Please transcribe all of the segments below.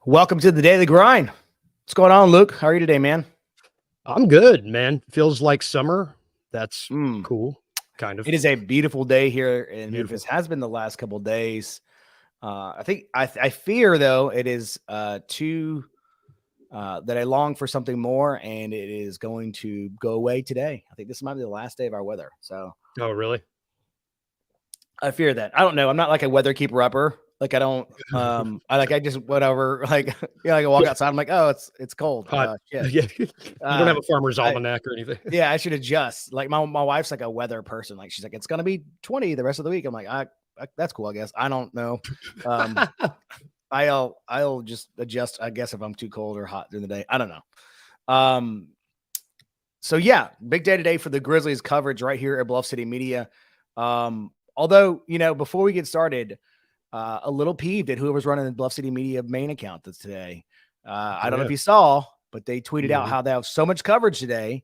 Welcome to the Daily Grind. What's going on, Luke? How are you today, man? I'm good, man. Feels like summer. That's Mm. cool, kind of It is a beautiful day here in Memphis. beautiful. Has been the last couple of days. I fear though it is too that I long for something more, and it is going to go away today. I think this might be the last day of our weather. So Oh, really? I fear that. I don't know. I'm not like a weather keeper upper. Like I don't. I just whatever. Like I can walk Yeah, outside. I'm like, oh, it's cold. hot. Shit. Yeah, you don't have Uh, a farmer's I almanac or anything. Yeah, I should adjust. Like my wife's like a weather person. Like she's like, it's gonna be 20 the rest of the week. I'm like, that's cool, I guess. I don't know. Um, I'll just adjust, I guess, if I'm too cold or hot during the day. I don't know. So yeah, big day today for the Grizzlies coverage right here at Bluff City Media. Although, before we get started, a little peeved at whoever's running the Bluff City Media main account that's today. I Oh don't know yeah. if you saw, but they tweeted out Mhm. how they have so much coverage today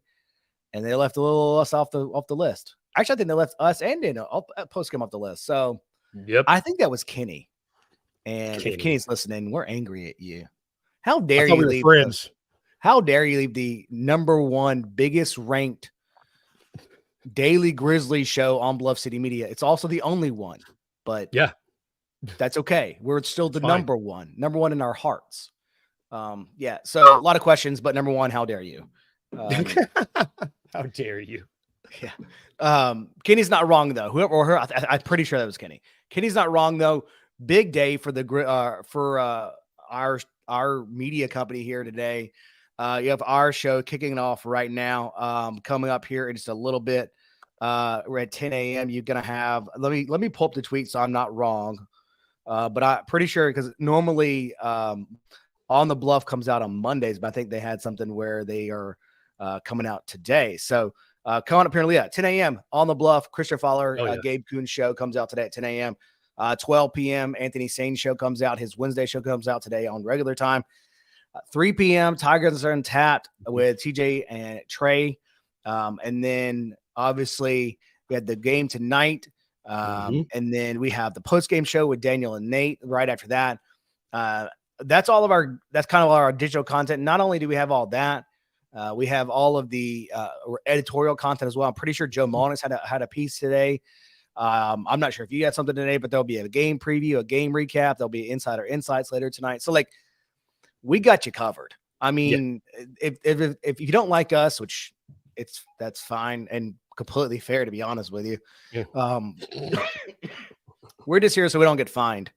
and they left a little us off the list. Actually, I think they left us and Dana post come off the list. So Yep. I think that was Kenny. And if Kenny. Kenny's listening, we're angry at you. How I dare thought you we were leave the friends. how dare you leave the number one biggest ranked daily Grizzly show on Bluff City Media? It's also the only one, but Yeah, that's okay. We're still it's the fine. number one in our hearts. Yeah. So a lot of questions, but number one, how dare you? Um, How dare you? Yeah. Kenny's not wrong though. Whoever or her, I'm pretty sure that was Kenny. Kenny's not wrong though. Big day for the our media company here today. You have our show kicking off right now. Coming up here in just a little bit. We're at 10 a.m. You're gonna have. Let me pull up the tweet so I'm not wrong. But I'm pretty sure because normally On the Bluff comes out on Mondays, but I think they had something where they are coming out today. So coming up here at 10 a.m. On the Bluff, Christopher Fowler, Oh yeah. Gabe Kuhn's show comes out today at 10 a.m. 12 p.m. Anthony Sain's show comes out. His Wednesday show comes out today on regular time. 3 p.m. Tigers are Untapped with TJ and Trey. And then obviously we had the game tonight. And then we have the post-game show with Daniel and Nate right after that. That's kind of our digital content. Not only do we have all that, we have all of the editorial content as well. I'm pretty sure Joe Monis had a piece today. I'm not sure if you had something today, but there'll be a game preview, a game recap. There'll be insider insights later tonight. So we got you covered. I mean, if you don't like us, which that's fine and completely fair, to be honest with you. Yeah. We're just here so we don't get fined.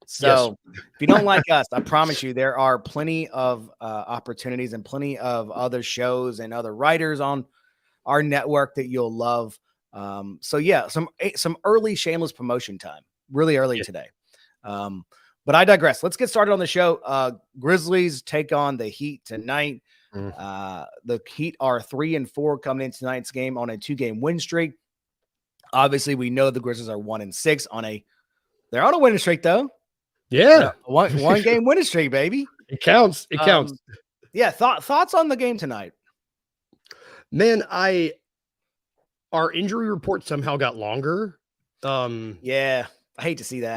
So if you don't like us, I promise you there are plenty of opportunities and plenty of other shows and other writers on our network that you'll love. So yeah, some early shameless promotion time, really early today. But I digress. Let's get started on the show. Grizzlies take on the Heat tonight. The Heat are 3-4 coming into tonight's game on a 2-game win streak. Obviously, we know the Grizzlies are 1-6 they're on a winning streak though. Yeah. One game winning streak, baby. It counts. It counts. Yeah. Thoughts on the game tonight? Man, our injury report somehow got longer. Yeah, I hate to see that.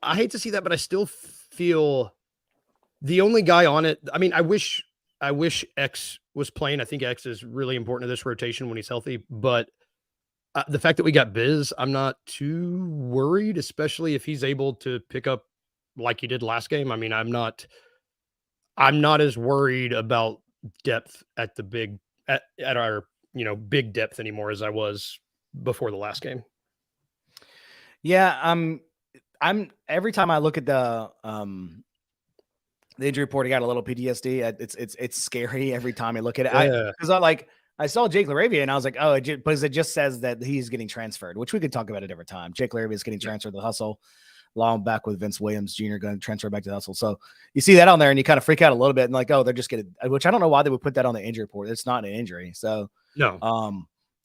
But I still feel the only guy on it. I mean, I wish X was playing. I think X is really important to this rotation when he's healthy. But the fact that we got Biz, I'm not too worried, especially if he's able to pick up like he did last game. I mean, I'm not as worried about depth at the at our big depth anymore as I was before the last game. Yeah, I'm every time I look at the injury report, I got a little PTSD. It's scary every time I look at it. Yeah. Because I saw Jake LaRavia and I was like, oh, but it just says that he's getting transferred, which we could talk about at a different time. Jake LaRavia is getting transferred to the Hustle, along back with Vince Williams Jr. going to transfer back to the Hustle. So you see that on there and you kind of freak out a little bit and like, oh, they're just getting, which I don't know why they would put that on the injury report. It's not an injury. So No.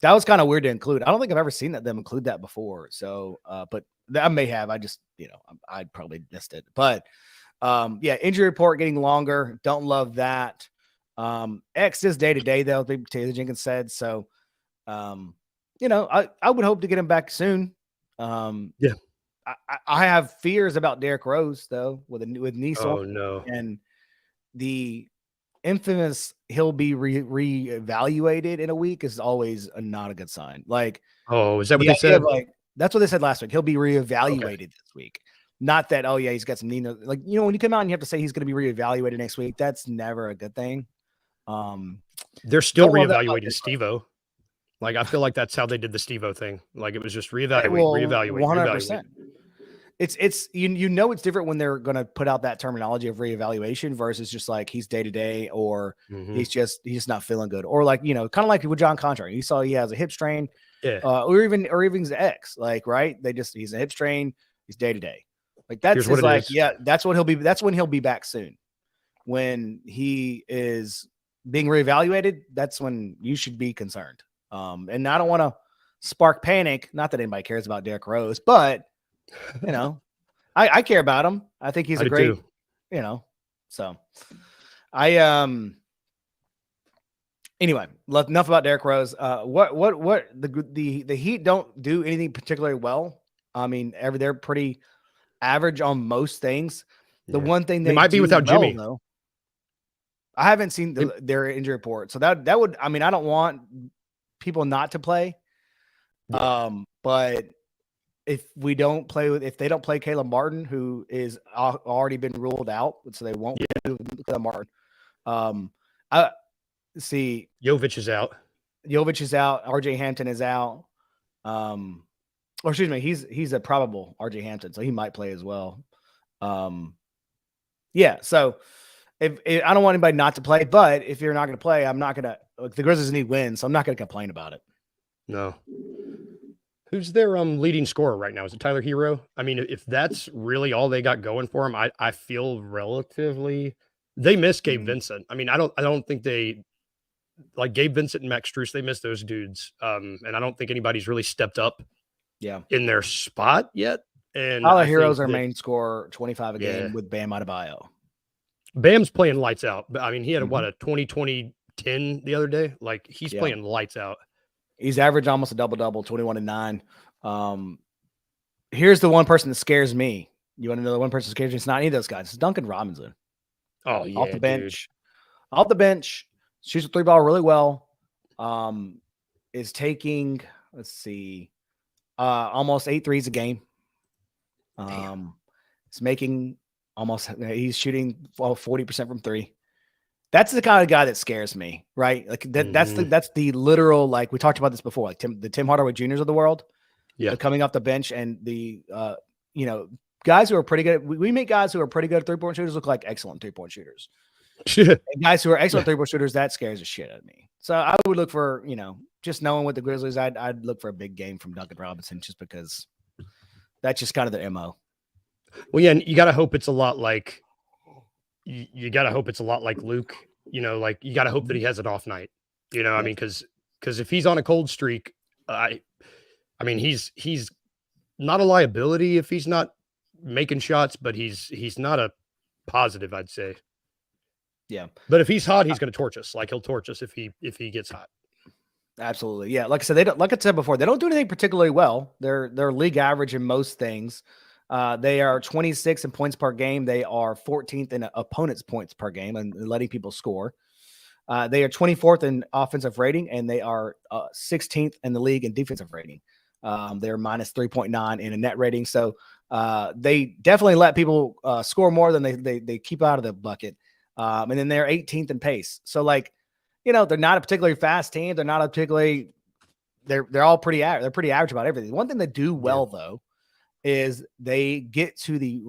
that was kind of weird to include. I don't think I've ever seen them include that before. So, but I may have. I just, I probably missed it. But yeah, injury report getting longer. Don't love that. X is day to day though. Taylor Jenkins said so. I would hope to get him back soon. Yeah. I have fears about Derrick Rose though with knee sore. Oh no. And the infamous he'll be reevaluated in a week is always not a good sign. Like, oh, is that what the they idea said? of, like, that's what they said last week. He'll be Okay. reevaluated this week. Not that, oh yeah, he's got some knee, like, you know, when you come out and you have to say he's going to be reevaluated next week, that's never a good thing. They're still Don't love that about reevaluating Derrick Rose. Steve-O. Like, I feel like that's how they did the Steve-O thing. Like, it was just reevaluate, Well, reevaluate, reevaluate. 100%. It's you know it's different when they're going to put out that terminology of reevaluation versus just like he's day to day, or Mhm. he's just not feeling good, or like, you know, kind of like with John Contrary, you saw he has a hip strain, Yeah. or even his ex, like, right? He's a hip strain, he's day to day, like that's Here's what his, it like, is. yeah, that's what he'll be. That's when he'll be back soon. When he is being reevaluated, that's when you should be concerned. And I don't want to spark panic. Not that anybody cares about Derrick Rose, but you know, I care about him. I think he's I a do great, too. you know, so anyway, enough about Derrick Rose. What the Heat don't do anything particularly well. I mean, they're pretty average on most things. The Yeah. one thing They they might be do without well, Jimmy. though, I haven't seen They- their injury report, so that would, I mean, I don't want people not to play, Yeah. but if they don't play Caleb Martin, who is already been ruled out, so they won't do Caleb Martin. I see Jovic is out. Jovic is out. RJ Hampton is out. Or excuse me, he's a probable RJ Hampton, so he might play as well. Yeah. So if I don't want anybody not to play, but if you're not going to play, I'm not going to. Like, the Grizzlies need wins, so I'm not going to complain about it. No. Who's their leading scorer right now? Is it Tyler Hero? I mean, if that's really all they got going for him, I feel relatively. They miss Gabe Vincent. I mean, I don't think they like Gabe Vincent and Max Strus. They miss those dudes, and I don't think anybody's really stepped up. Yeah, in their spot yet. And Tyler I Hero's think our that, main scorer, 25 a game with Bam Adebayo. Bam's playing lights out. I mean, he had Mhm. a 20-20-10 the other day. Like, he's playing lights out. He's averaged almost a double-double, 21 and 9. Here's the one person that scares me. You want to know the one person that scares me? It's not any of those guys. It's Duncan Robinson. Oh yeah, off the bench. Off the bench, shoots a 3-ball really well. Is taking, let's see, almost 8 threes a game. He's making he's shooting 40% from 3. That's the kind of guy that scares me, right? Like that's the literal, like we talked about this before, like the Tim Hardaway Juniors of the world. Yeah. Coming off the bench, and the guys who are pretty good. We make guys who are pretty good at 3-point shooters look like excellent 3-point shooters. And guys who are excellent 3-point shooters, that scares the shit out of me. So I would look for, just knowing what the Grizzlies, I'd look for a big game from Duncan Robinson, just because that's just kind of their MO. Well, yeah, and you got to hope it's a lot like you got to hope it's a lot like Luke. Like, you got to hope that he has an off night. I mean, because if he's on a cold streak, I mean, he's not a liability if he's not making shots, but he's not a positive, I'd say. Yeah. But if he's hot, he's going to torch us. Like, he'll torch us if he gets hot. Absolutely. Yeah. Like I said, they don't, like I said before, they don't do anything particularly well. They're league average in most things. They are 26 in points per game. They are 14th in opponents' points per game and letting people score. They are 24th in offensive rating, and they are 16th in the league in defensive rating. They're minus 3.9 in a net rating. So they definitely let people score more than they keep out of the bucket. And then they're 18th in pace. So, like, they're not a particularly fast team. They're not a particularly, they're all pretty average. They're pretty average about everything. One thing they do well, though, is they get to the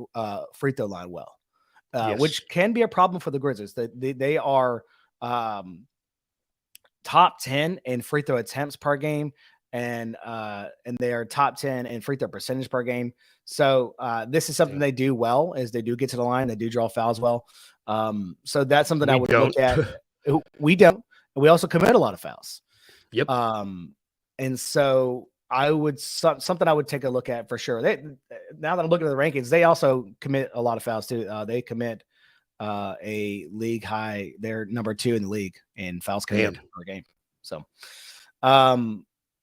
free throw line well, which can be a problem for the Grizzlies. They are top 10 in free throw attempts per game, and they are top 10 in free throw percentage per game. So this is something they do well, is they do get to the line. They do draw fouls well. So that's something I would look at. We don't. We also commit a lot of fouls. Yep. And so I would something I would take a look at for sure. Now that I'm looking at the rankings, they also commit a lot of fouls too. They commit a league high. They're number 2 in the league in fouls committed per game. So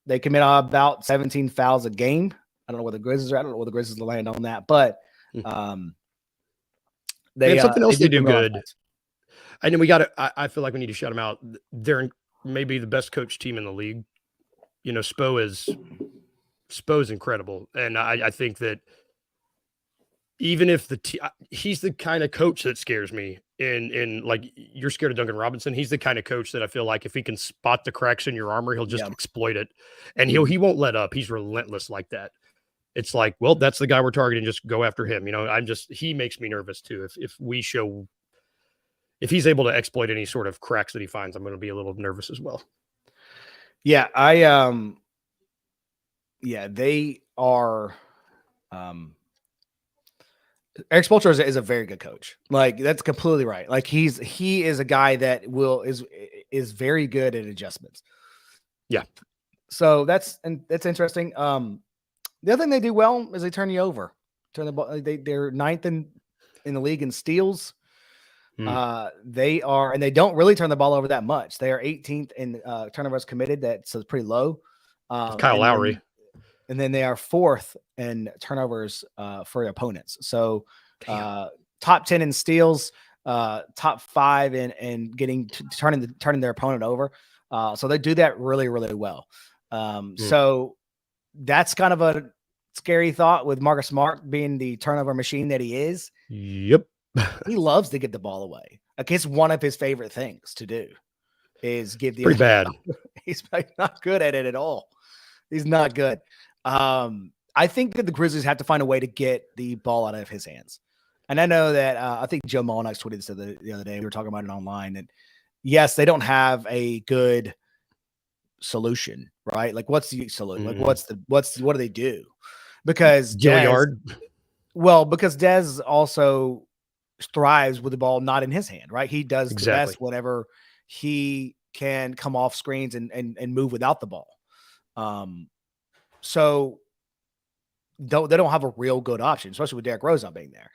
they commit about 17 fouls a game. I don't know where the Grizzlies are. I don't know where the Grizzlies will land on that, but something else they do good. I know we got to. I feel like we need to shout them out. They're maybe the best coach team in the league. You know, Spo's incredible, and I think that even if he's the kind of coach that scares me. In like you're scared of Duncan Robinson. He's the kind of coach that I feel like if he can spot the cracks in your armor, he'll just exploit it, and he won't let up. He's relentless like that. It's like, well, that's the guy we're targeting. Just go after him. You know, he makes me nervous too. If he's able to exploit any sort of cracks that he finds, I'm going to be a little nervous as well. Yeah, they are. Eric Spoelstra is a very good coach. Like that's completely right. Like he is a guy that is very good at adjustments. Yeah. So that's interesting. The other thing they do well is they turn you over. Turn the ball. They're ninth in the league in steals. They don't really turn the ball over that much. They are 18th in turnovers committed. That's pretty low. Kyle Lowry. And then they are 4th in turnovers for opponents. So top 10 in steals, top 5 in getting turning their opponent over. So they do that really, really well. So that's kind of a scary thought with Marcus Smart being the turnover machine that he is. Yep. He loves to get the ball away. Like it's one of his favorite things to do is give the pretty bad. He's not good at it at all. He's not good. I think that the Grizzlies have to find a way to get the ball out of his hands. And I know that I think Joe Molinax tweeted this the other day. We were talking about it online. And yes, they don't have a good solution, right? Like what's the solution? Like what do they do? Because Gilliard. Because Dez also thrives with the ball not in his hand, right? He does the best whenever he can come off screens and move without the ball. So they don't have a real good option, especially with Derrick Rose not being there.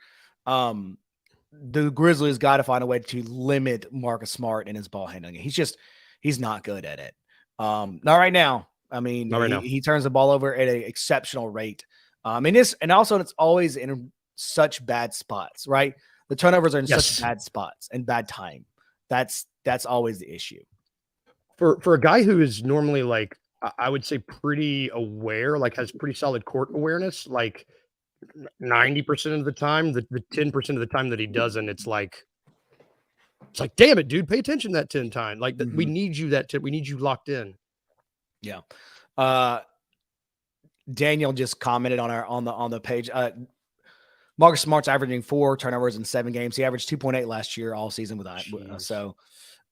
The Grizzlies got to find a way to limit Marcus Smart and his ball handling. He's not good at it. Not right now. I mean, he turns the ball over at an exceptional rate. And also it's always in such bad spots, right? The turnovers are in such bad spots and bad time. That's always the issue. For a guy who is normally like, I would say pretty aware, like has pretty solid court awareness, like 90% of the time, the 10% of the time that he doesn't, it's like, damn it, dude, pay attention that 10 times. Like we need you we need you locked in. Yeah. Daniel just commented on the page. Marcus Smart's averaging 4 turnovers in 7 games. He averaged 2.8 last year, all season with that.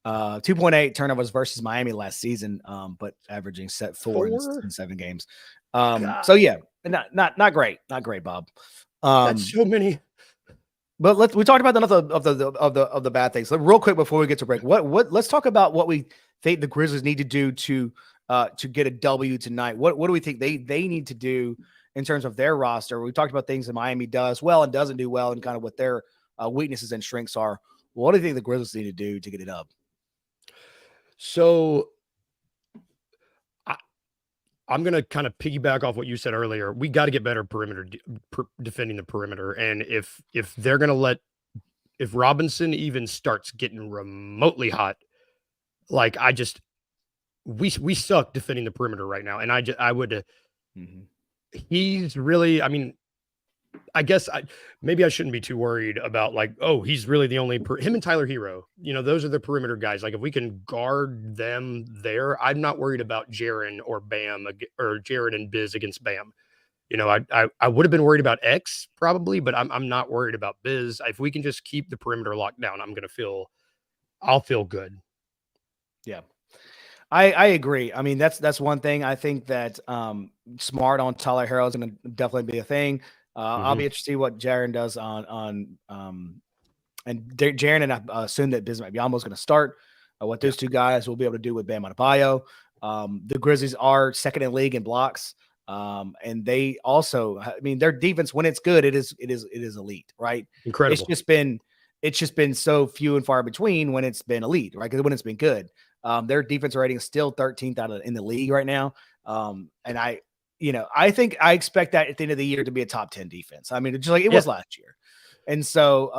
2.8 turnovers versus Miami last season, but averaging 4 in 7 games. So yeah, not great, Bob. That's so many. But we talked about enough of the bad things. Real quick before we get to break, let's talk about what we think the Grizzlies need to do to get a W tonight. What do we think they need to do in terms of their roster? We talked about things that Miami does well and doesn't do well, and kind of what their weaknesses and strengths are. What do you think the Grizzlies need to do to get it up? So I'm going to kind of piggyback off what you said earlier. We got to get better defending the perimeter. And if they're going to if Robinson even starts getting remotely hot, like we suck defending the perimeter right now. And he's really, I mean, I guess maybe I shouldn't be too worried about like, oh, he's really the only him and Tyler Hero, those are the perimeter guys. Like if we can guard them there, I'm not worried about Jaren or Bam or Jared and Biz against Bam. I would have been worried about X probably, but I'm not worried about Biz. If we can just keep the perimeter locked down, I'll feel good. Yeah. I agree. I mean, that's one thing. I think that Smart on Tyler Hero is going to definitely be a thing. I'll be interested to see what Jaren does and Jaren, and I assume that Biz might be almost going to start. What those two guys will be able to do with Bam Adebayo. The Grizzlies are second in league in blocks, and they also, I mean, their defense when it's good, it is elite, right? Incredible. It's just been so few and far between when it's been elite, right? Because when it's been good, their defense rating is still 13th in the league right now, and I think I expect that at the end of the year to be a top 10 defense. I mean, just like it was last year. And so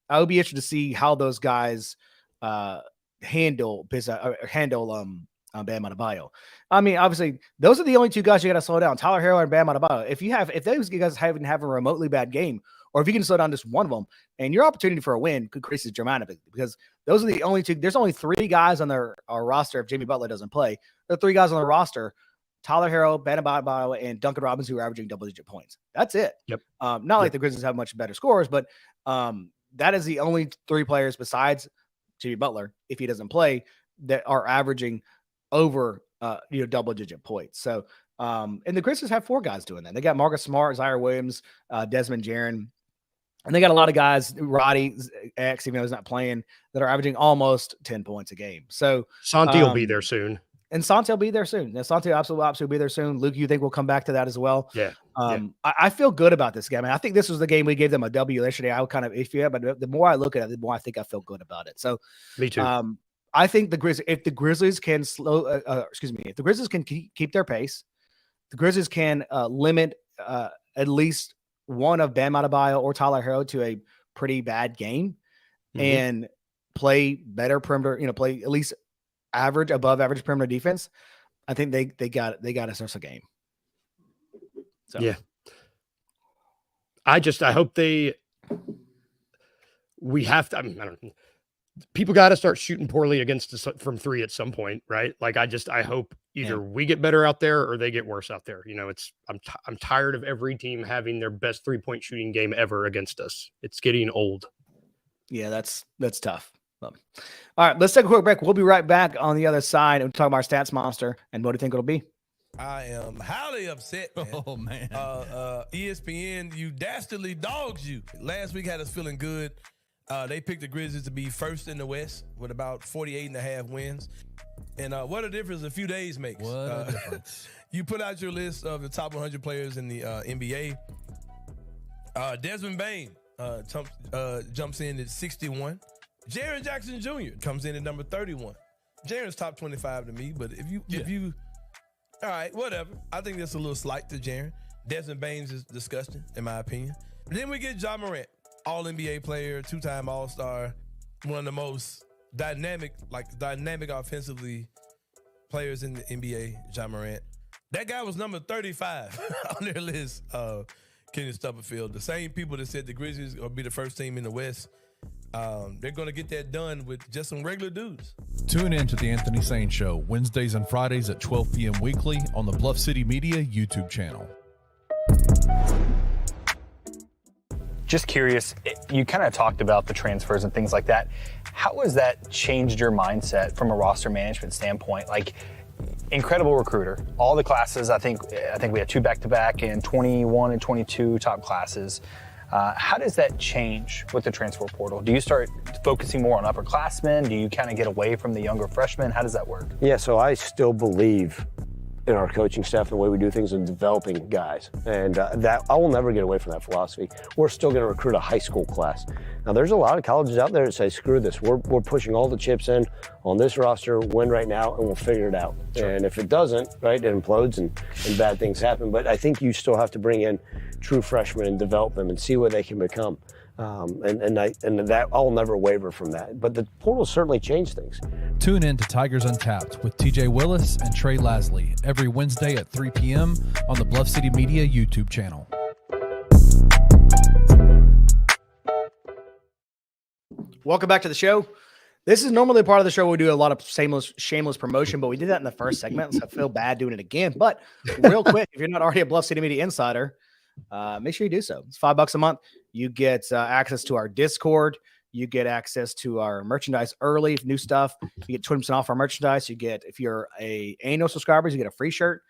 I would be interested to see how those guys handle Bam Adebayo. I mean, obviously, those are the only two guys you got to slow down: Tyler Hero and Bam Adebayo. If those guys haven't have a remotely bad game, or if you can slow down just one of them, and your opportunity for a win could increase dramatically, because those are the only two. There's only three guys on our roster if Jimmy Butler doesn't play. There are three guys on the roster: Tyler Hero, Bam Adebayo, and Duncan Robinson, who are averaging double-digit points. That's it. Yep. Not like the Grizzlies have much better scores, but that is the only three players besides Jimmy Butler, if he doesn't play, that are averaging over double-digit points. So, and the Grizzlies have four guys doing that. They got Marcus Smart, Zaire Williams, Desmond Jaren, and they got a lot of guys, Roddy X, even though he's not playing, that are averaging almost 10 points a game. So Santi will be there soon. And Santi will be there soon. And Santi absolutely be there soon. Luke, you think we'll come back to that as well? Yeah. I feel good about this game. I mean, I think this was the game we gave them a W yesterday. I was kind of iffy, but the more I look at it, the more I think I feel good about it. So me too. I think if the Grizzlies can if the Grizzlies can keep their pace, the Grizzlies can limit at least one of Bam Adebayo or Tyler Hero to a pretty bad game, and play better perimeter, play at least above average perimeter defense. I think they got us a game. So yeah, I hope we have to. I mean, I don't know. People got to start shooting poorly against us from three at some point, right? Like I hope either we get better out there or they get worse out there. I'm tired of every team having their best 3-point shooting game ever against us. It's getting old. Yeah, that's tough. All right, let's take a quick break. We'll be right back on the other side and talk about our stats monster and what do you think it'll be. I am highly upset, man. Oh, man. ESPN, you dastardly dogs you. Last week had us feeling good. They picked the Grizzlies to be first in the West with about 48.5 wins. And what a difference a few days makes. What a difference. You put out your list of the top 100 players in the NBA. Desmond Bain jumps in at 61. Jaren Jackson Jr. comes in at number 31. Jaren's top 25 to me, but if you all right, whatever. I think that's a little slight to Jaren. Desmond Baines is disgusting, in my opinion. But then we get Ja Morant, All-NBA player, 2-time All-Star, one of the most dynamic offensively players in the NBA, Ja Morant. That guy was number 35 on their list, Kenny Stubblefield. The same people that said the Grizzlies will be the first team in the West. They're going to get that done with just some regular dudes. Tune in to the Anthony Sane Show Wednesdays and Fridays at 12 p.m. weekly on the Bluff City Media YouTube channel. Just curious, you kind of talked about the transfers and things like that. How has that changed your mindset from a roster management standpoint? Like, incredible recruiter. All the classes, I think we had 2 back-to-back and 21 and 22 top classes. How does that change with the transfer portal? Do you start focusing more on upperclassmen? Do you kind of get away from the younger freshmen? How does that work? Yeah, so I still believe in our coaching staff and the way we do things and developing guys. And that I will never get away from that philosophy. We're still going to recruit a high school class. Now, there's a lot of colleges out there that say, screw this. We're pushing all the chips in on this roster, win right now, and we'll figure it out. Sure. And if it doesn't, right, it implodes and bad things happen. But I think you still have to bring in true freshmen and develop them and see what they can become. And that I'll never waver from that. But the portal certainly changed things. Tune in to Tigers Untapped with TJ Willis and Trey Lasley every Wednesday at 3 p.m. on the Bluff City Media YouTube channel. Welcome back to the show. This is normally part of the show where we do a lot of shameless promotion, but we did that in the first segment, so I feel bad doing it again. But real quick, if you're not already a Bluff City Media Insider, make sure you do so. It's $5 a month. You get access to our Discord. You get access to our merchandise early, new stuff. You get 20% off our merchandise. You get, if you're a annual subscribers, you get a free shirt.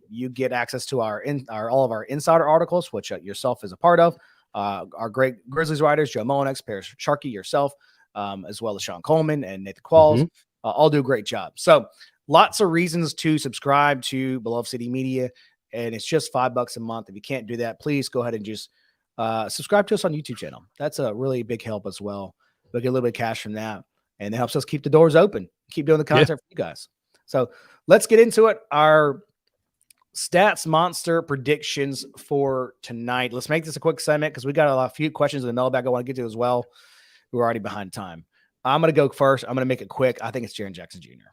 You get access to all of our insider articles, which yourself is a part of. Our great Grizzlies writers, Joe Monex, Paris Sharkey, yourself, as well as Sean Coleman and Nathan Qualls, all do a great job. So lots of reasons to subscribe to Beloved City Media, and it's just $5 a month. If you can't do that, please go ahead and just subscribe to us on YouTube channel. That's a really big help as well. We'll get a little bit of cash from that, and it helps us keep the doors open, keep doing the content for you guys. So let's get into it. Our stats monster predictions for tonight. Let's make this a quick segment because we got a few questions in the mailbag I want to get to as well. We're already behind time. I'm going to go first. I'm going to make it quick. I think it's Jaren Jackson Jr.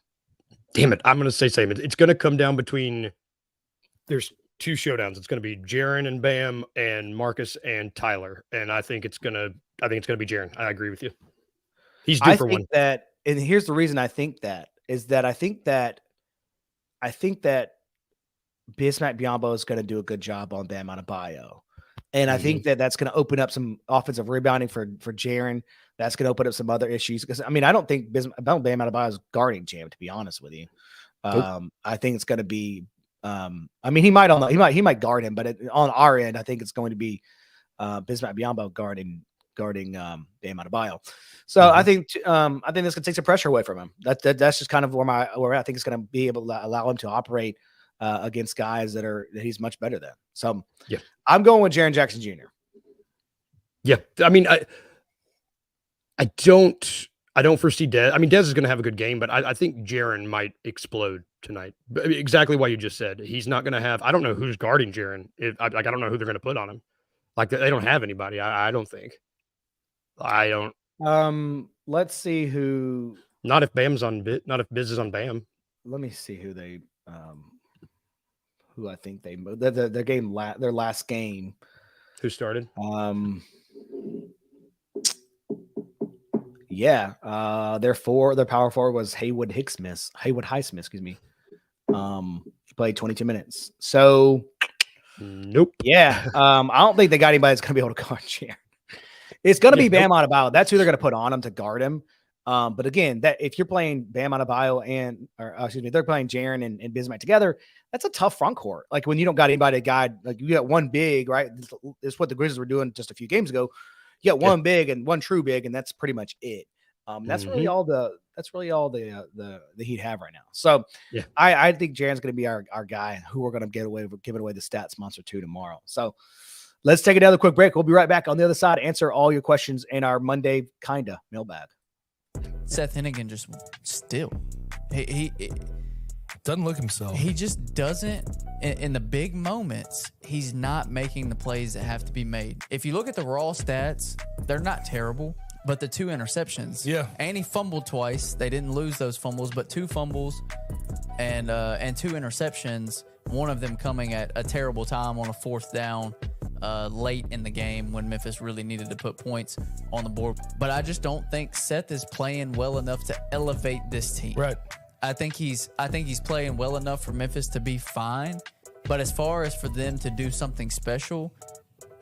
Damn it. I'm going to say same. It's going to come down between, there's two showdowns. It's going to be Jaren and Bam and Marcus and Tyler. And I think it's going to be Jaren. I agree with you. He's due for one. That, and here's the reason I think that is that I think that Bismack Biyombo is going to do a good job on Bam Adebayo. And I think that that's going to open up some offensive rebounding for Jaren. That's going to open up some other issues. Because, I mean, I don't think Bam Adebayo is guarding Jam, to be honest with you. I think it's going to be I mean, he might guard him, but on our end, I think it's going to be Bismack Biyombo guarding Bam Adebayo. So I think this can take some pressure away from him. That's just kind of where I think it's going to be able to allow him to operate against guys that he's much better than. So yeah, I'm going with Jaren Jackson Jr. Yeah, I mean, I don't foresee Dez. I mean, Dez is going to have a good game, but I think Jaren might explode tonight. Exactly what you just said. He's not going to have. I don't know who's guarding Jaren. I don't know who they're going to put on him. Like they don't have anybody. I don't think. I don't. Let's see who. Not if Bam's on Biz. Not if Biz is on Bam. Let me see who they. Who I think their last game. Who started? Yeah. Their power forward was Haywood Highsmith, excuse me. He played 22 minutes. So nope. Yeah. I don't think they got anybody that's gonna be able to guard Jaren. It's gonna be Bam Adebayo. That's who they're gonna put on him to guard him. But again, that if you're playing Bam Adebayo they're playing Jaren and Bismack together, that's a tough front court. Like when you don't got anybody to guide, like you got one big, right? It's what the Grizzlies were doing just a few games ago. You got one big and one true big, and that's pretty much it. That's really all the Heat have right now. So I think Jaren's going to be our guy who we're going to giving away the Stats Monster 2 tomorrow. So let's take another quick break. We'll be right back on the other side. Answer all your questions in our Monday kinda mailbag. Seth Hennigan just still he doesn't look himself. He just doesn't in the big moments. He's not making the plays that have to be made. If you look at the raw stats, they're not terrible. But the 2 interceptions, and he fumbled twice. They didn't lose those fumbles, but 2 fumbles and 2 interceptions. One of them coming at a terrible time on a 4th down late in the game when Memphis really needed to put points on the board. But I just don't think Seth is playing well enough to elevate this team. Right. I think he's playing well enough for Memphis to be fine. But as far as for them to do something special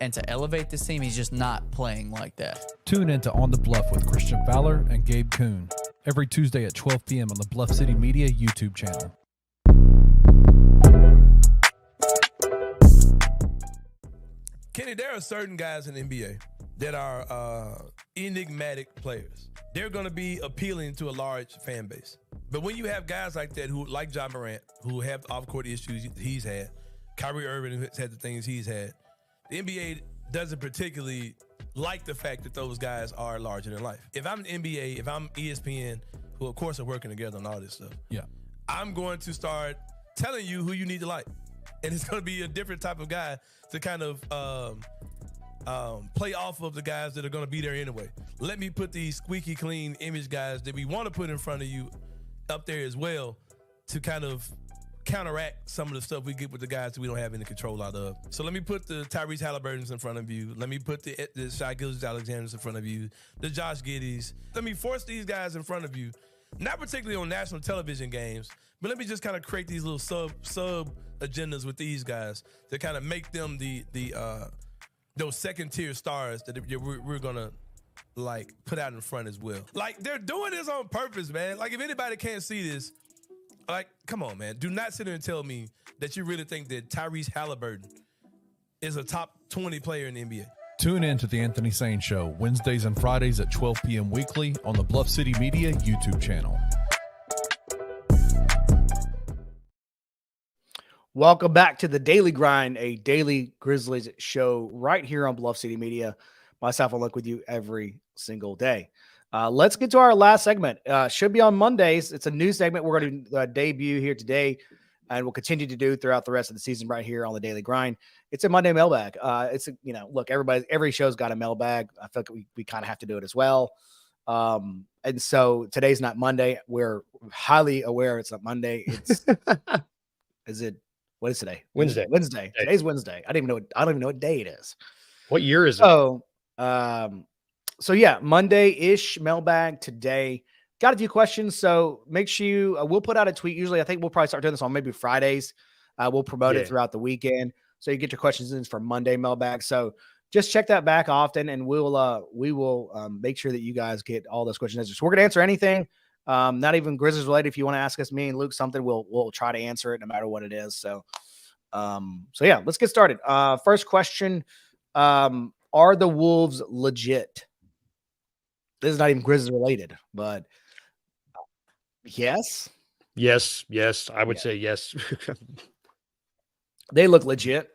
and to elevate this team, he's just not playing like that. Tune in to On the Bluff with Christian Fowler and Gabe Kuhn every Tuesday at 12 p.m. on the Bluff City Media YouTube channel. Kenny, there are certain guys in the NBA that are enigmatic players. They're going to be appealing to a large fan base. But when you have guys like that who, like Ja Morant, who have off-court issues he's had, Kyrie Irving has had the things he's had, the NBA doesn't particularly like the fact that those guys are larger than life. If I'm the NBA, if I'm ESPN, who of course are working together on all this stuff, I'm going to start telling you who you need to like. And it's going to be a different type of guy to kind of play off of the guys that are going to be there anyway. Let me put these squeaky clean image guys that we want to put in front of you up there as well to kind of counteract some of the stuff we get with the guys that we don't have any control out of. So let me put the Tyrese Halliburtons in front of you. Let me put the Shai Gilgeous-Alexanders in front of you, the Josh Giddys. Let me force these guys in front of you, not particularly on national television games, but let me just kind of create these little sub agendas with these guys to kind of make them those second tier stars that we're gonna like put out in front as well. Like they're doing this on purpose, man. Like if anybody can't see this, like come on, man. Do not sit there and tell me that you really think that Tyrese Halliburton is a top 20 player in the NBA. Tune in to The Anthony Sane Show Wednesdays and Fridays at 12 p.m. weekly on the Bluff City Media YouTube channel. Welcome back to the Daily Grind, a daily Grizzlies show right here on Bluff City Media. Myself, I'll look with you every single day. Let's get to our last segment. Should be on Mondays. It's a new segment we're going to debut here today, and we'll continue to do throughout the rest of the season right here on the Daily Grind. It's a Monday mailbag. Look, every show's got a mailbag. I feel like we kind of have to do it as well. And so today's not Monday. We're highly aware it's not Monday. It's what is today? Wednesday. Wednesday. Today's Wednesday. I don't even know what day it is. What year is it? So yeah, Monday-ish mailbag today. Got a few questions, so make sure we'll put out a tweet. Usually, I think we'll probably start doing this on maybe Fridays. We'll promote it throughout the weekend, so you get your questions in for Monday mailbag. So just check that back often, and we will make sure that you guys get all those questions answered. So we're gonna answer anything, not even Grizzlies related. If you want to ask us, me and Luke, something, we'll try to answer it no matter what it is. So yeah, let's get started. First question: are the Wolves legit? This is not even Grizzlies related, but yes. I would say yes. They look legit.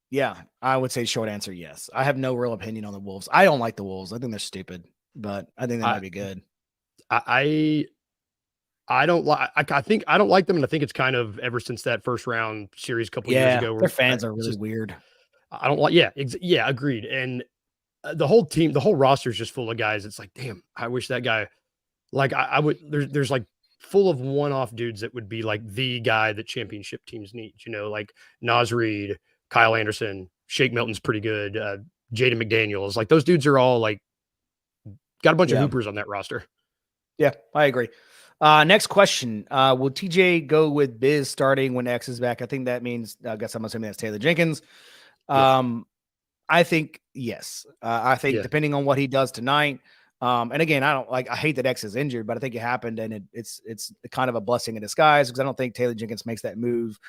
Yeah, I would say short answer, yes. I have no real opinion on the Wolves. I don't like the Wolves. I think they're stupid, but I think they might be good. I don't like. I don't like them, and I think it's kind of ever since that first round series a couple years ago. Their fans are really weird. I don't like. Yeah, agreed. And the whole team, the whole roster is just full of guys. It's like, damn, I wish that guy. Like I would. There's like full of one-off dudes that would be like the guy that championship teams need. Like Naz Reid, Kyle Anderson, Shake Milton's pretty good. Jaden McDaniels, like those dudes are all like got a bunch of hoopers on that roster. Yeah, I agree. Next question. Will TJ go with Biz starting when X is back? I think that means, I guess I'm assuming that's Taylor Jenkins. I think yes. I think depending on what he does tonight. And again, I hate that X is injured, but I think it happened, and it's kind of a blessing in disguise, because I don't think Taylor Jenkins makes that move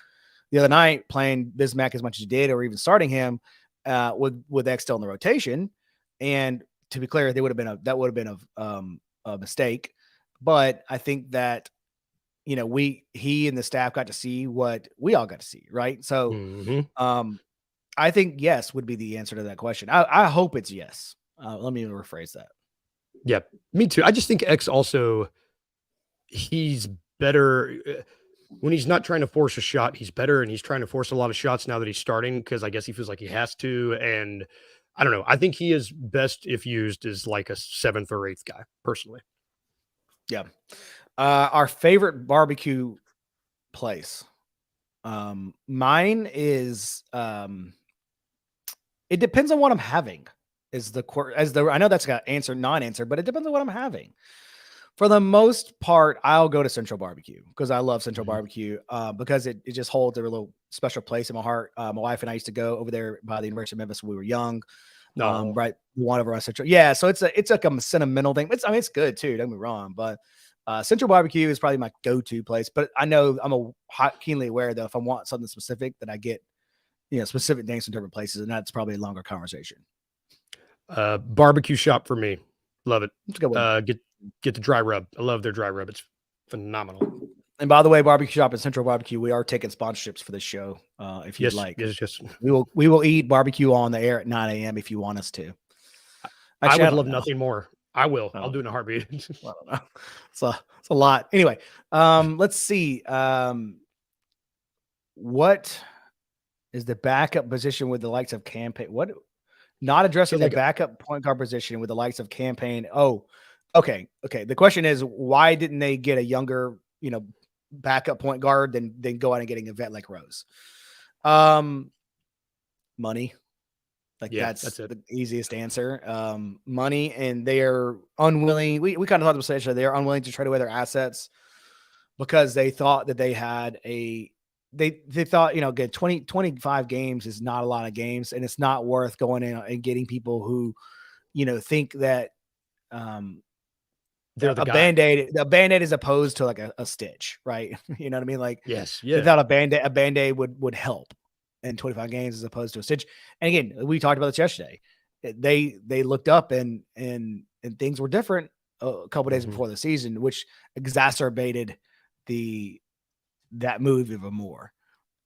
the other night, playing Bismack as much as he did, or even starting him with X still in the rotation. And to be clear, that would have been a mistake. But I think that he and the staff got to see what we all got to see, right? So I think yes would be the answer to that question. I hope it's yes. Let me rephrase that. Yeah, me too. I just think X also, he's better when he's not trying to force a shot. He's better, and he's trying to force a lot of shots now that he's starting, because I guess he feels like he has to. And I don't know. I think he is best if used as like a 7th or 8th guy, personally. Yeah. Our favorite barbecue place. Mine is it depends on what I'm having. I know that's got answer, non-answer, but it depends on what I'm having. For the most part, I'll go to Central Barbecue, because I love Central Barbecue, because it just holds a little special place in my heart. My wife and I used to go over there by the University of Memphis when we were young. Right, one over on Central. Yeah, so it's like a sentimental thing. It's good too. Don't get me wrong, but Central Barbecue is probably my go-to place. But I know I'm keenly aware that if I want something specific, that I get specific names from different places, and that's probably a longer conversation. Barbecue shop for me. Love it. It's a good one. Get the dry rub. I love their dry rub. It's phenomenal. And by the way, Barbecue Shop and Central Barbecue, we are taking sponsorships for this show. If you'd like, yes. We will eat barbecue on the air at 9 a.m. if you want us to. Actually, I would love nothing more. I will. I'll do it in a heartbeat. I don't know. It's a lot. Anyway, let's see. What is the backup position with the likes of Campaign? What? Not addressing the backup point guard position with the likes of Campaign. Oh, okay. The question is, why didn't they get a younger, backup point guard than go out and getting a vet like Rose? Money. That's the easiest answer. Money, and they're unwilling. We kind of talked about this yesterday. They're unwilling to trade away their assets because they thought that they had they thought, again, 25 games is not a lot of games, and it's not worth going in and getting people who, think that they're the Band-Aid. The Band-Aid is opposed to like a stitch, right? You know what I mean? Like, yes, they thought a Band-Aid would help in 25 games as opposed to a stitch. And again, we talked about this yesterday. They looked up and things were different a couple days before the season, which exacerbated that move even more.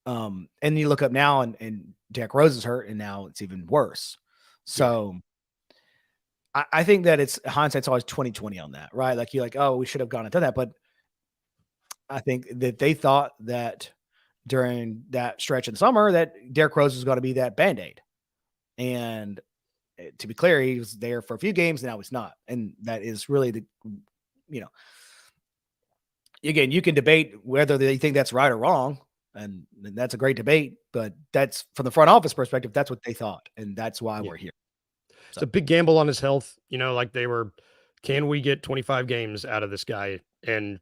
And you look up now and Derrick Rose is hurt, and now it's even worse. So I think that it's hindsight's always 20/20 on that, right? Like, you're like, oh, we should have gone into that. But I think that they thought that during that stretch in summer that Derrick Rose was going to be that Band-Aid. And to be clear, he was there for a few games, and now he's not. And that is really the, again, you can debate whether they think that's right or wrong. And that's a great debate, but that's from the front office perspective. That's what they thought. And that's why we're here. It's a big gamble on his health. Like they were, can we get 25 games out of this guy? And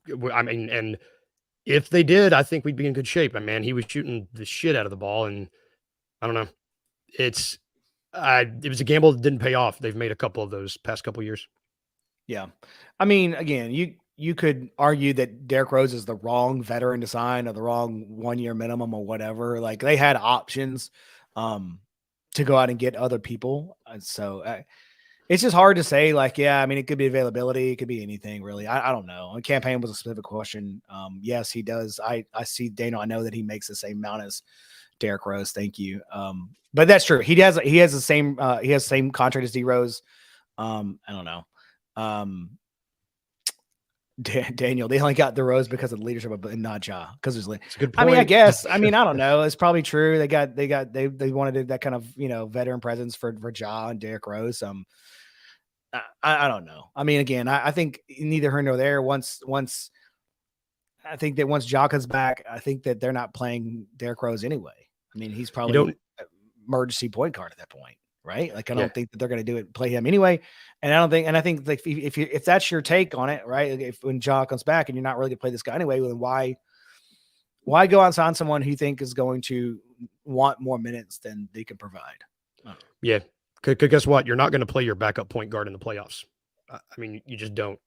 and if they did, I think we'd be in good shape. Man, he was shooting the shit out of the ball. And I don't know. It was a gamble that didn't pay off. They've made a couple of those past couple of years. Yeah. I mean, again, you could argue that Derrick Rose is the wrong veteran to sign or the wrong 1 year minimum or whatever. Like they had options to go out and get other people. So it's just hard to say, like, yeah, I mean, it could be availability. It could be anything really. I don't know. A campaign was a specific question. Yes, he does. I see Daniel. I know that he makes the same amount as Derrick Rose. Thank you. But that's true. He has the same contract as D Rose. I don't know. Daniel, they only got the Rose because of the leadership and not Ja. Because there's, it's a good point. I mean, I guess. I mean, I don't know. It's probably true. They wanted that kind of veteran presence for Ja and Derrick Rose. I don't know. I mean, again, I think neither here nor there. Once I think that once Ja comes back, I think that they're not playing Derrick Rose anyway. I mean, he's probably emergency point guard at that point, right? Like I don't think that they're going to play him anyway. And I think like if that's your take on it, right? If when Ja comes back and you're not really going to play this guy anyway, then why go out and sign someone who you think is going to want more minutes than they can provide? Yeah. Because guess what? You're not going to play your backup point guard in the playoffs. I mean, you just don't.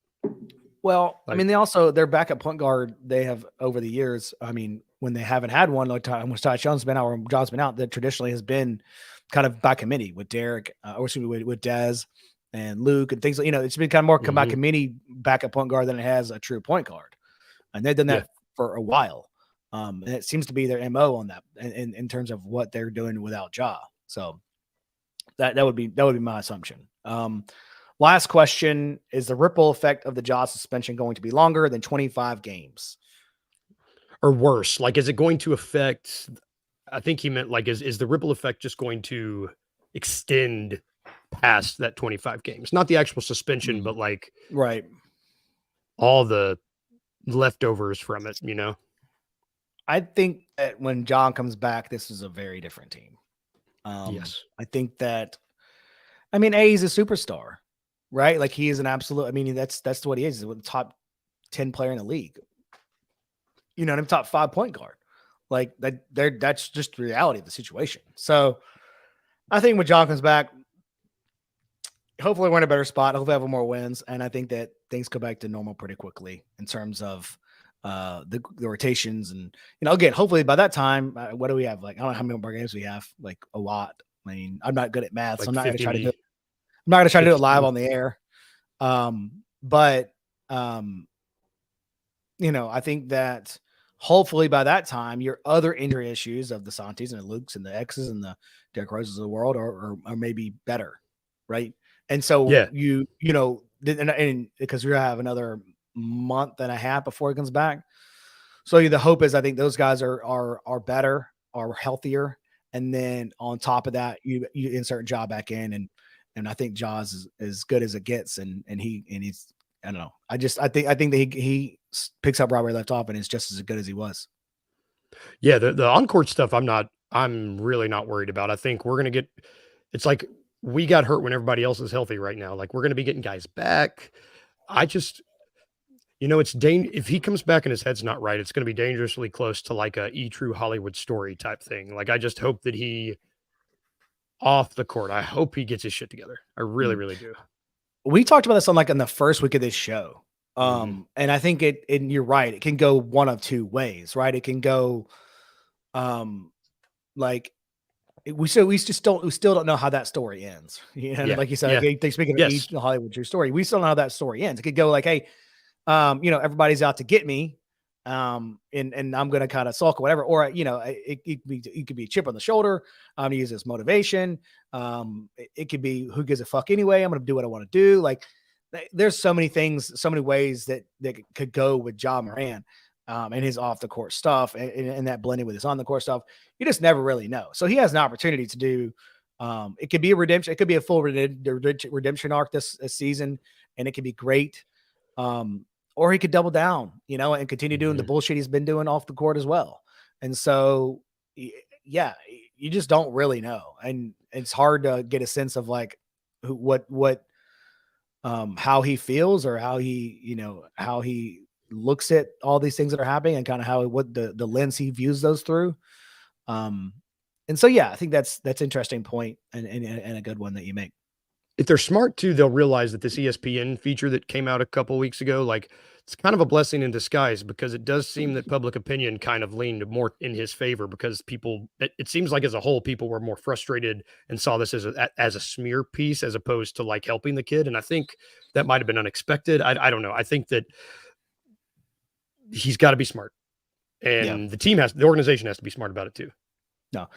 Well, I mean, their backup point guard, they have over the years, I mean, when they haven't had one, like time when Ty Jones been out or John's been out, that traditionally has been kind of by committee with Derek, with Dez and Luke and things like, it's been kind of more by committee backup point guard than it has a true point guard. And they've done that for a while. And it seems to be their MO on that in terms of what they're doing without Ja. So that would be my assumption. Last question, is the ripple effect of the Ja suspension going to be longer than 25 games? Or worse? Like, is it going to affect, I think he meant like, is the ripple effect just going to extend past that 25 games? Not the actual suspension, but like all the leftovers from it, I think that when John comes back, this is a very different team. Yes. I think that, he's a superstar, right? Like he is an absolute, that's what he is. He's the top 10 player in the league. Top 5 point guard. Like that's just the reality of the situation. So I think when John comes back, hopefully we're in a better spot. Hopefully have more wins. And I think that things go back to normal pretty quickly in terms of the rotations. And, again, hopefully by that time, what do we have? Like, I don't know how many more games we have, like a lot. I mean, I'm not good at math, so I'm not going to try to do it. I'm not going to try to do it live on the air. I think that hopefully by that time, your other injury issues of the Santis and the Lukes and the X's and the Derrick Roses of the world are maybe better, right? And so and because we have another month and a half before he comes back, so the hope is I think those guys are better, are healthier, and then on top of that, you insert Ja back in, and I think Ja's is as good as it gets, and he's I don't know. I think that he picks up right where he left off and is just as good as he was. Yeah, the on-court stuff I'm really not worried about. I think we're gonna get. It's like we got hurt when everybody else is healthy right now. Like we're gonna be getting guys back. I just, it's if he comes back and his head's not right, it's gonna be dangerously close to like a true Hollywood story type thing. Like I just hope that he off the court. I hope he gets his shit together. I really, really do. We talked about this on the first week of this show. And I think and you're right. It can go one of two ways, right? It can go, we still don't know how that story ends. Like you said, speaking of the Hollywood true story, we still don't know how that story ends. It could go like, hey, everybody's out to get me. And I'm going to kind of sulk or whatever, or, it could be a chip on the shoulder. I'm going to use this motivation. It could be who gives a fuck anyway. I'm going to do what I want to do. Like there's so many things, so many ways that could go with Ja Morant, and his off the court stuff and that blending with his on the court stuff. You just never really know. So he has an opportunity to do It could be a redemption. It could be a full redemption arc this season, and it could be great. Or he could double down, and continue doing the bullshit he's been doing off the court as well. And so, yeah, you just don't really know, and it's hard to get a sense of like how he feels or how he looks at all these things that are happening and kind of what the lens he views those through. And so, yeah, I think that's interesting point and a good one that you make. If they're smart too, they'll realize that this ESPN feature that came out a couple weeks ago, like it's kind of a blessing in disguise, because it does seem that public opinion kind of leaned more in his favor, because it seems like as a whole, people were more frustrated and saw this as a smear piece as opposed to like helping the kid. And I think that might've been unexpected. I don't know. I think that he's got to be smart, and the organization has to be smart about it too. No,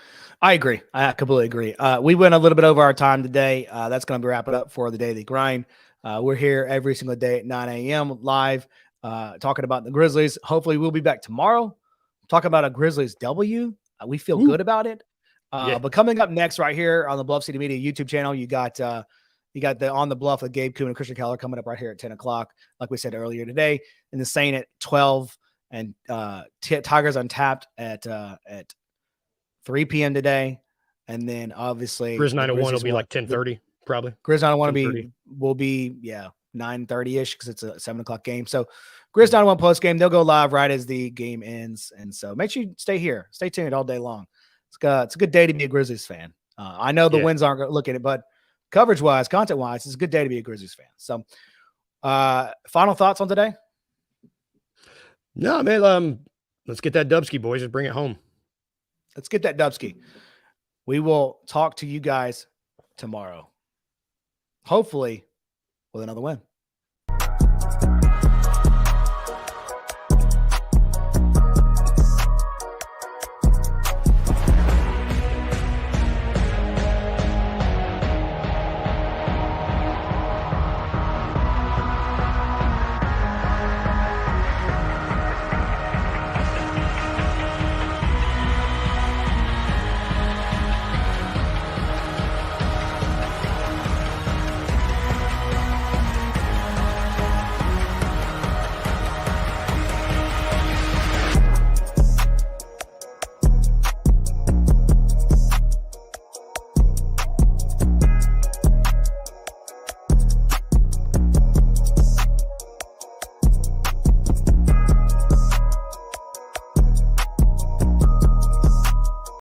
I agree. I completely agree. We went a little bit over our time today. That's going to wrap it up for the Daily Grind. We're here every single day at 9 a.m. live, talking about the Grizzlies. Hopefully we'll be back tomorrow talking about a Grizzlies W. We feel good about it. But coming up next right here on the Bluff City Media YouTube channel, you got the On the Bluff with Gabe Kuhn and Christian Keller coming up right here at 10 o'clock, like we said earlier today, and the Saint at 12, and Tigers Untapped at 3 p.m. today. And then obviously Grizz 901 will be like 10:30 probably. Grizz 901 will be 9:30ish because it's a 7 o'clock game. So Grizz 901 post game, they'll go live right as the game ends. And so make sure you stay here, stay tuned all day long. It's a good day to be a Grizzlies fan. I know the wins aren't looking at it, but coverage wise, content wise, it's a good day to be a Grizzlies fan. So final thoughts on today? No, man. Let's get that Dubsky, boys. Just bring it home. Let's get that Dubsky. We will talk to you guys tomorrow, hopefully with another win.